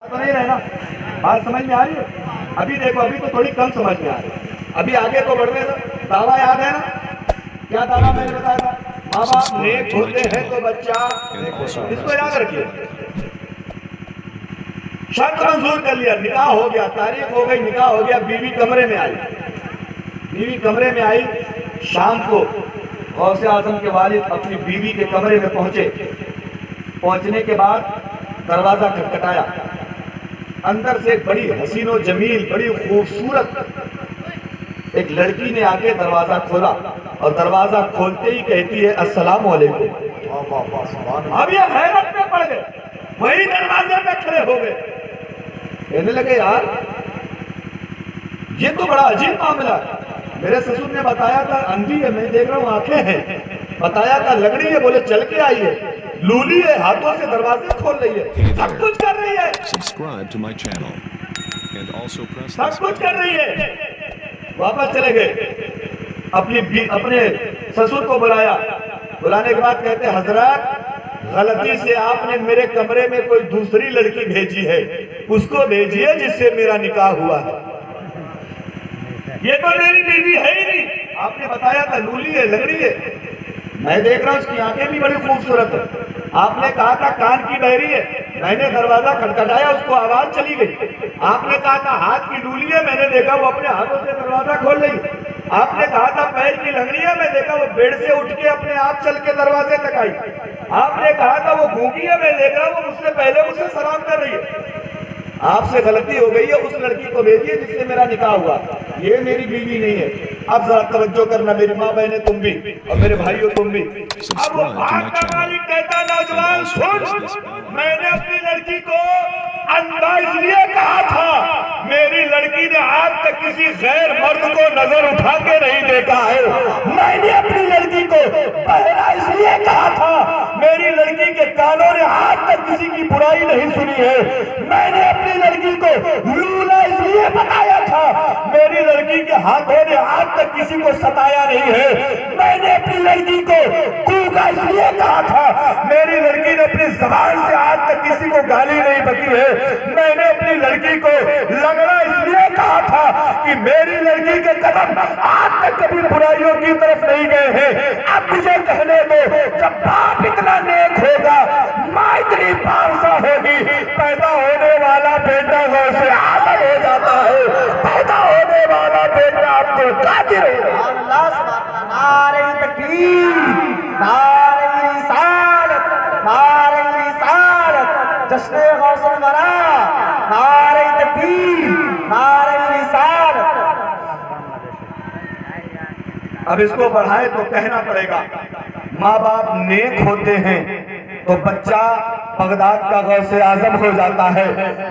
तो नहीं रहना। बात समझ में आ रही है? अभी देखो, अभी तो थोड़ी कम समझ में आ रही है, अभी आगे को बढ़ने दो। दावा याद है ना? क्या दावा मैंने बताया था? माँ बाप नेक होते हैं तो बच्चा, इसको याद रखिए। शर्त मंजूर कर लिया, निकाह हो गया, तारीख हो गई, निकाह हो गया, बीवी कमरे में आई। बीवी कमरे में आई, शाम को गौसे आजम के वालिद अपनी बीवी के कमरे में पहुंचे। पहुंचने के बाद दरवाजा खटखटाया। अंदर से एक बड़ी हसीन और जमील, बड़ी खूबसूरत एक लड़की ने आके दरवाजा खोला और दरवाजा खोलते ही कहती है अस्सलाम वालेकुम। अब ये हैरत में पड़ गए, वही दरवाजे पे खड़े हो गए। कहने लगे यार ये तो बड़ा अजीब मामला है। मेरे ससुर ने बताया था अंधी है, मैं देख रहा हूँ आंखें हैं, बताया था लंगड़ी है, बोले चल के आई है, लूली है, हाथों से दरवाजे खोल रही है, सब कुछ कर रही है, सब कुछ कर रही है। वापस चले गए, अपने ससुर को बुलाया। बुलाने के बाद कहते हजरत गलती से आपने मेरे कमरे में कोई दूसरी लड़की भेजी है, उसको भेजिए जिससे मेरा निकाह हुआ है। ये तो मेरी बीवी है ही नहीं, आपने बताया था लूली है, लंगड़ी है, मैं देख रहा हूं उसकी आंखें भी बड़ी खूबसूरत है। आपने कहा था कान की बहरी है, मैंने दरवाजा खटखटाया, उसको आवाज चली गई। आपने कहा था हाथ की लूली है, मैंने देखा वो अपने हाथों से दरवाजा खोल रही। आपने कहा था पैर की लंगड़ी है, मैं देखा वो बेड से उठ के अपने आप चल के दरवाजे तक आई। आपने कहा था वो गूंगी है, मैं देख रहा हूँ वो मुझसे पहले मुझसे सलाम कर रही है। आपसे गलती हो गई है, उस लड़की को भेजिए जिससे मेरा निकाह हुआ, ये मेरी बीवी नहीं है। अब जरा तवज्जो करना मेरी माँ बहने तुम भी और मेरे भाइयों तुम भी। अब वो मालिक कहता नौजवान सुन, मैंने अपनी लड़की को अंधा इसलिए कहा था, मेरी लड़की ने आज तक किसी गैर मर्द को नजर उठा के नहीं देखा है। मैंने अपनी लड़की को बहरा इसलिए कहा था, मेरी लड़की के कानों ने आज तक किसी की बुराई नहीं सुनी है। मैंने अपनी लड़की को लूला इसलिए बताया था, मेरी लड़की के हाथों ने आज तक किसी को सताया नहीं है। मैंने अपनी लड़की को कूका इसलिए कहा था, मेरी लड़की ने अपनी जबान से आज तक किसी को गाली नहीं बकी है। मैंने अपनी लड़की को लंगड़ा इसलिए कहा था कि मेरी लड़की के कदम आज तक कभी बुराइयों की तरफ नहीं गए हैं। अब मुझे कहने दो, जब बाप इतना नेक होगा, माँ इतनी पारसा होगी, पैदा होने वाला बेटा से आदर हो जाता है, पैदा होने वाला बेटा आपको कादिर है। नारे तकबीर, नारे रिसालत, नारे रिसालत, जश्न गौसल वरा, नारे तकबीर, नारे रिसालत। अब इसको बढ़ाए तो कहना पड़ेगा माँ बाप नेक होते हैं तो बच्चा बगदाद का गौसे आजम हो जाता है।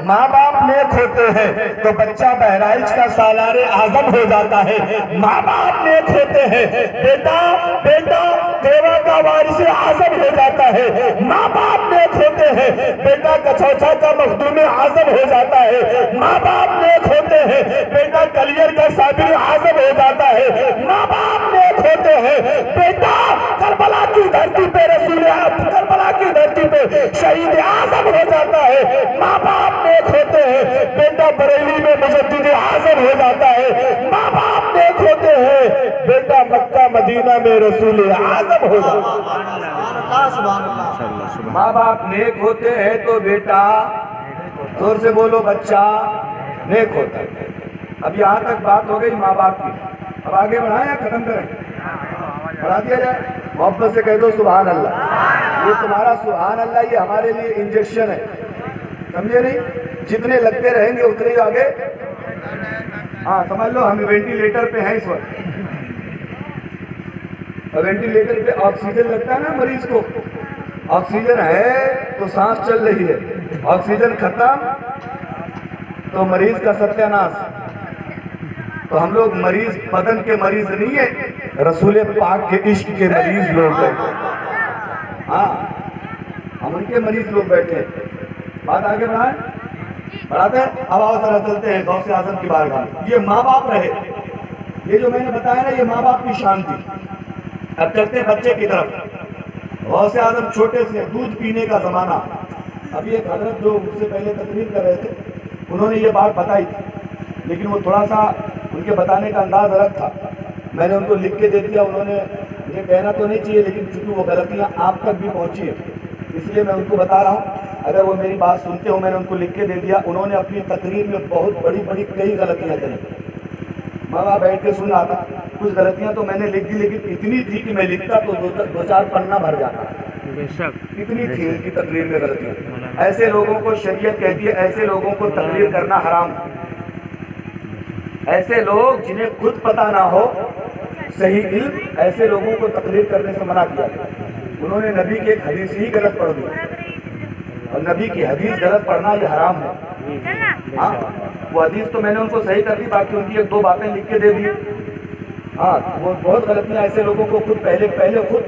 माँ बाप नेक होते हैं तो बच्चा बहराइच का सालारे आजम हो जाता है। माँ बाप नेक होते हैं, बेटा बेटा देवा का वारिस आजम हो जाता है। माँ बाप नेक होते हैं, बेटा कछौछा का मखदूम आजम हो जाता है। माँ बाप नेक होते हैं, बेटा कलियर का साबिर आजम हो जाता है। माँ बाप नेक होते हैं, बेटा करबला की धरती पे करबला की धरती पे शहीद आजम हो जाता है। माँ बाप नेक होते हैं, बेटा बरेली में मुजद्दिद आजम हो जाता है। माँ बाप नेक होते हैं, बेटा मक्का मदीना में रसूल आजम हो जाता है। माँ बाप नेक होते हैं तो बेटा, जोर से बोलो, बच्चा नेक होता है। अब यहाँ तक बात हो गई माँ बाप की, अब आगे बढ़ाएं या खत्म करें? बढ़ा दिया जाए। मोहब्बत से कह दो सुभान अल्लाह। ये तुम्हारा सुभान अल्लाह ये हमारे लिए इंजेक्शन है, समझे नहीं? जितने लगते रहेंगे उतने ही आगे। हाँ समझ लो, हम वेंटिलेटर पे हैं इस वक्त। और वेंटिलेटर पे ऑक्सीजन लगता है ना मरीज को, ऑक्सीजन है तो सांस चल रही है, ऑक्सीजन खत्म तो मरीज का सत्यानाश। तो हम लोग मरीज बदन के मरीज नहीं है, रसूल पाक के इश्क के मरीज लोग हैं। हाँ हम उनके मरीज लोग बैठे हैं। बात आगे बढ़ाते हैं। अब आओ जरा चलते हैं गौसे आजम की बारगाह। ये माँ बाप रहे, ये जो मैंने बताया ना ये माँ बाप की शान थी। अब चलते हैं बच्चे की तरफ। गौसे आजम छोटे से दूध पीने का जमाना, अभी एक हजरत जो मुझसे पहले तकरीर कर रहे थे, उन्होंने ये बात बताई थी, लेकिन वो थोड़ा सा उनके बताने का अंदाज अलग था। मैंने उनको लिख के दे दिया, उन्होंने मुझे कहना तो नहीं चाहिए, लेकिन चूंकि वो गलतियाँ आप तक भी पहुँची है, इसलिए मैं उनको बता रहा हूँ। अगर वो मेरी बात सुनते हो, मैंने उनको लिख के दे दिया। उन्होंने अपनी तकरीर में बहुत बड़ी बड़ी कई गलतियाँ करी। मैं वहाँ बैठ के सुन रहा था, कुछ गलतियाँ तो मैंने लिख दी, लेकिन इतनी थी कि मैं लिखता तो दो चार पन्ना भर जाता। इतनी थी उनकी तकरीर में गलतियाँ। ऐसे लोगों को शरीयत कहती है, ऐसे लोगों को तकरीर करना हराम है। ऐसे लोग जिन्हें खुद पता ना हो सही इल्म, ऐसे लोगों को तकरीर करने से मना किया। उन्होंने नबी की एक हदीस ही गलत पढ़ दी, और नबी की हदीस गलत पढ़ना ये हराम है। हाँ, वो हदीस तो मैंने उनको सही कर दी, बाकी उनकी एक दो बातें लिख के दे दी। हाँ, वो बहुत गलतियाँ। ऐसे लोगों को खुद पहले खुद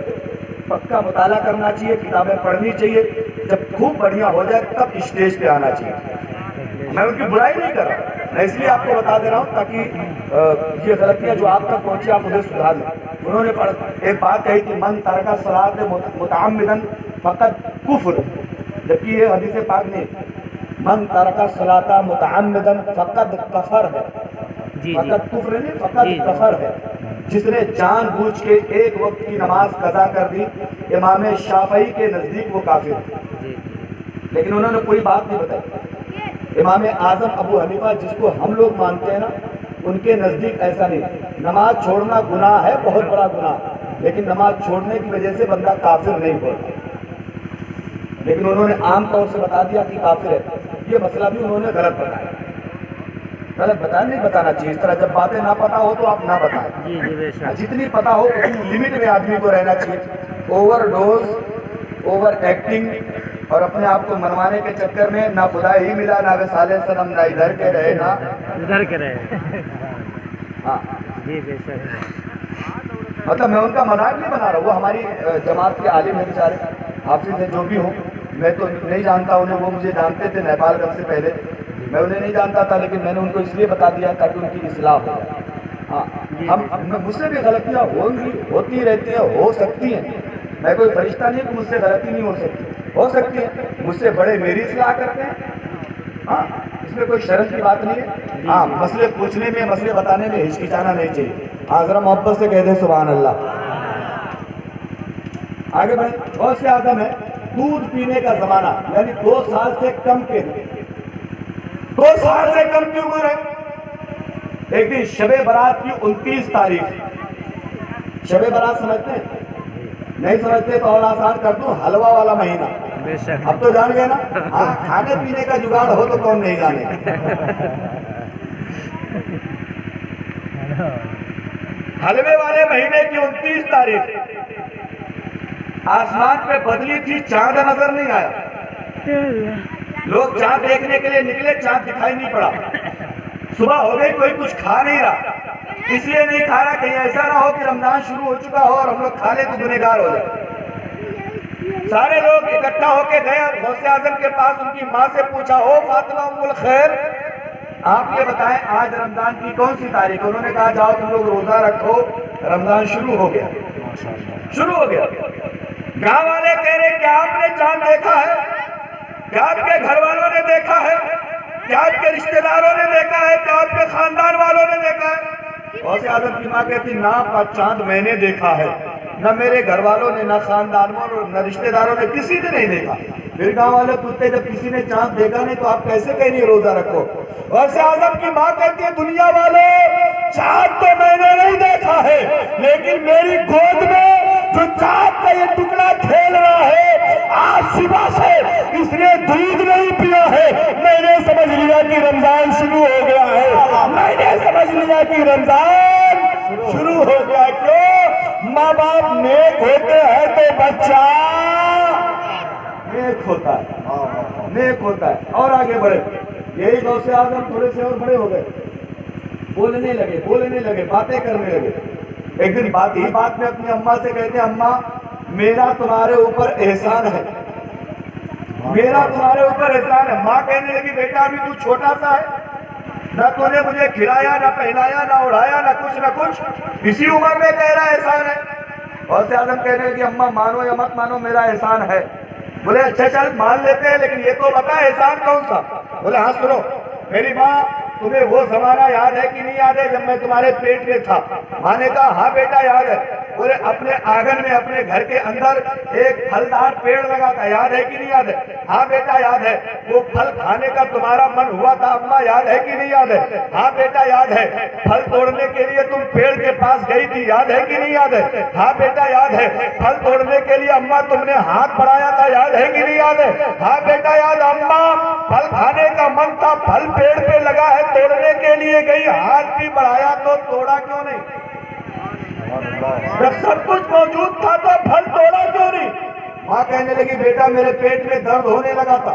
पक्का मुताला करना चाहिए, किताबें पढ़नी चाहिए, जब खूब बढ़िया हो जाए तब स्टेज पे आना चाहिए। मैं उनकी बुराई नहीं कर रहा, मैं इसलिए आपको बता दे रहा हूँ ताकि ये गलतियाँ जो आप तक पहुँची आप उन्हें सुधार लें। उन्होंने एक बात कही थी, मन तरका सलात मुतअम्मिदन फक़द कुफ्र, जबकि ये हदीस पाक नहीं, मन तरका सलाता मुतअम्मिदन फक़द कफर है, फक़द कुफ्र नहीं, फक़द कफर है। जिसने जानबूझ के एक वक्त की नमाज कज़ा कर दी, इमाम शाफई के नज़दीक वो काफिर है। लेकिन उन्होंने कोई बात नहीं बताई। इमाम आज़म अबू हनीफा, जिसको हम लोग मानते हैं ना, उनके नज़दीक ऐसा नहीं। नमाज छोड़ना गुनाह है, बहुत बड़ा गुनाह, लेकिन नमाज छोड़ने की वजह से बंदा काफिर नहीं होता। लेकिन उन्होंने आम तौर से बता दिया कि काफिर है। ये मसला भी उन्होंने गलत बताया। गलत बताया, नहीं बताना चाहिए इस तरह। जब बातें ना पता हो तो आप ना बताएं। जितनी पता हो उतनी लिमिट में आदमी को रहना चाहिए। ओवरडोज, ओवर एक्टिंग और अपने आप को मनवाने के चक्कर में ना खुदा ही मिला, ना वसाले सनम, ना इधर के रहे ना इधर के रहे। हाँ जी बेशक। मतलब मैं उनका मजाक नहीं बना रहा। वो हमारी जमात के आलिम है बेचारे, हाफिज है, जो भी हो। मैं तो नहीं जानता उन्हें, वो मुझे जानते थे नेपालगंज से पहले, मैं उन्हें नहीं जानता था, लेकिन मैंने उनको इसलिए बता दिया ताकि उनकी इस्लाह हो जाए। हाँ, हम मुझसे भी गलतियाँ होंगी, होती रहती हैं, हो सकती हैं। मैं कोई फरिश्ता नहीं कि मुझसे गलती नहीं हो सकती है। मुझसे बड़े मेरी इस्लाह करते हैं। हाँ, इसमें कोई शर्म की बात नहीं है। हाँ, मसले पूछने में, मसले बताने में हिचकिचाना नहीं चाहिए। हाँ, जरा मोहब्बत से कह दें सुभान अल्लाह। आगे बढ़े। गौस से आज़म है, दूध पीने का जमाना, यानी 2 साल से कम के, 2 साल से कम की उम्र है। एक दिन शबे बारात की 29 तारीख। शबे बारात समझते हैं? नहीं समझते तो और आसान कर दूं, हलवा वाला महीना। अब तो जान गए ना। हाँ, खाने पीने का जुगाड़ हो तो कौन नहीं जाने। हलवे वाले महीने की 29 तारीख। आसमान पे बदली थी, चांद नजर नहीं आया। लोग चांद देखने के लिए निकले, चांद दिखाई नहीं पड़ा। सुबह हो गई, कोई कुछ खा नहीं रहा। इसलिए नहीं खा रहा, कहीं ऐसा ना हो कि रमजान शुरू हो चुका हो और हम लोग खा ले तो गुनहगार हो जाए। सारे लोग इकट्ठा होके गए गौसे आजम के पास। उनकी माँ से पूछा, हो फातिमा उम्मुल खैर, आप ये बताएं आज रमजान की कौन सी तारीख? उन्होंने कहा, जाओ तुम लोग रोजा रखो, रमजान शुरू हो गया। शुरू हो गया। गांव वाले कह रहे, क्या आपने चांद देखा है? क्या आपके घर वालों ने देखा है? क्या आपके रिश्तेदारों ने देखा है? क्या आपके खानदान वालों ने देखा है? गौसे आजम की माँ कहती, ना चांद मैंने देखा है, न मेरे घर वालों ने, न खानदानों न रिश्तेदारों ने, किसी ने नहीं देखा। फिर गांव वाले पूछते, जब किसी ने चांद देखा नहीं तो आप कैसे कह रही रोजा रखो? गौसे आजम की माँ कहती है, दुनिया वाले, चांद तो मैंने नहीं देखा है, लेकिन मेरी गोद में जो चांद का ये टुकड़ा खेल रहा है, आज सुबह से इसने दूध नहीं पिया है। मैंने समझ लिया कि रमजान शुरू हो गया है। मैंने समझ लिया कि रमजान शुरू हो गया। क्यों? माँ बाप नेक होते हैं तो बच्चा नेक होता है, नेक होता है। और आगे बढ़े। यही गौसे आजम थोड़े से और बड़े हो गए, बोलने लगे, बातें करने लगे। एक दिन बात ही बात में अपनी अम्मा से कहते, अम्मा मेरा तुम्हारे ऊपर एहसान है, मेरा तुम्हारे ऊपर एहसान है। माँ कहने लगी, बेटा अभी तू छोटा सा है, न तूने मुझे खिलाया, न पहनाया, न उड़ाया, न कुछ, इसी उम्र में कह रहा एहसान है। गौसे आजम कहने लगी, अम्मा मानो या मत मानो मेरा एहसान है, बोले अच्छा चल मान लेते हैं, लेकिन ये तो बता एहसान कौन सा। बोले हाँ सुनो, मेरी माँ तुम्हें वो जमाना याद है कि नहीं याद है जब मैं तुम्हारे पेट में था। माँ ने कहा हाँ बेटा याद है। बोले अपने आंगन में अपने घर के अंदर एक फलदार पेड़ लगा था, याद है कि नहीं याद है। हाँ बेटा याद है। वो फल खाने का तुम्हारा मन हुआ था अम्मा, याद है कि नहीं याद है। हाँ बेटा याद है। फल तोड़ने के लिए तुम पेड़ के पास गई थी, याद है कि नहीं याद है। हाँ बेटा याद है। फल तोड़ने के लिए अम्मा तुमने हाथ बढ़ाया था, याद है कि नहीं याद है। हाँ बेटा याद। अम्मा फल खाने का मन था, फल पेड़ पे लगा है, तोड़ने के लिए गई, हाथ भी बढ़ाया तो तोड़ा क्यों नहीं। जब सब कुछ मौजूद था तो फल तोड़ा क्यों नहीं। माँ कहने लगी बेटा मेरे पेट में दर्द होने लगा था,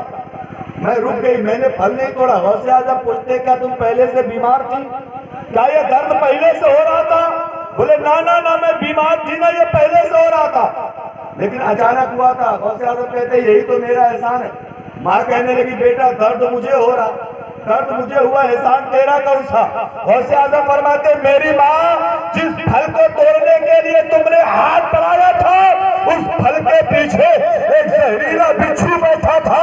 मैं रुक गई, मैंने फल नहीं तोड़ा। वैसे आज आप पूछते क्या तुम पहले से बीमार थी, क्या ये दर्द पहले से हो रहा था। बोले ना ना ना मैं बीमार थी ना, ये पहले से हो रहा था, लेकिन अचानक हुआ था। वैसे आजम कहते यही तो मेरा एहसान है। माँ कहने लगी बेटा दर्द मुझे हो रहा, दर्द मुझे हुआ, एहसान तेरा कौन सा। वैसे आजम फरमाते मेरी माँ जिस फल को तोड़ने के लिए तुमने हाथ बढ़ाया था, उस फल के पीछे एक जहरीला बिच्छू बैठा था।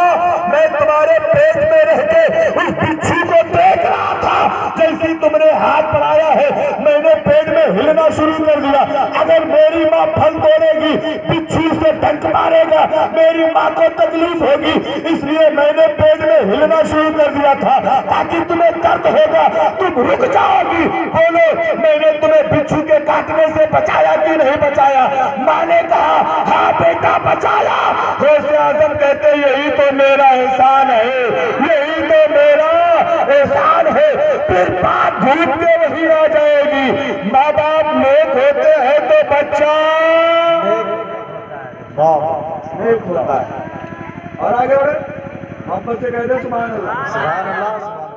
मैं तुम्हारे पेट में रह के उस बिच्छू को देख रहा था। जैसे तुमने हाथ बढ़ाया है मैंने पेट में हिलना शुरू कर दिया। अगर मेरी माँ फल तोड़ेगी, बिच्छू से डंक मारेगा, मेरी माँ को तकलीफ होगी, इसलिए मैंने पेट में हिलना शुरू कर दिया था ताकि तुम्हें दर्द होगा, तुम रुक जाओगी। बोलो मैंने तुम्हें बिच्छू के काटने से बचाया कि नहीं बचाया। माँ ने कहा हाँ बेटा बचाया। वैसे आजम कहते यही तो मेरा एहसान है, यही तो मेरा एहसान है। फिर बात भूत के वही आ जाएगी। माँ बाप नेक होते हैं तो बच्चा नेक होता है। और आगे बढ़े मोहब्बत से कहते सुभान अल्लाह।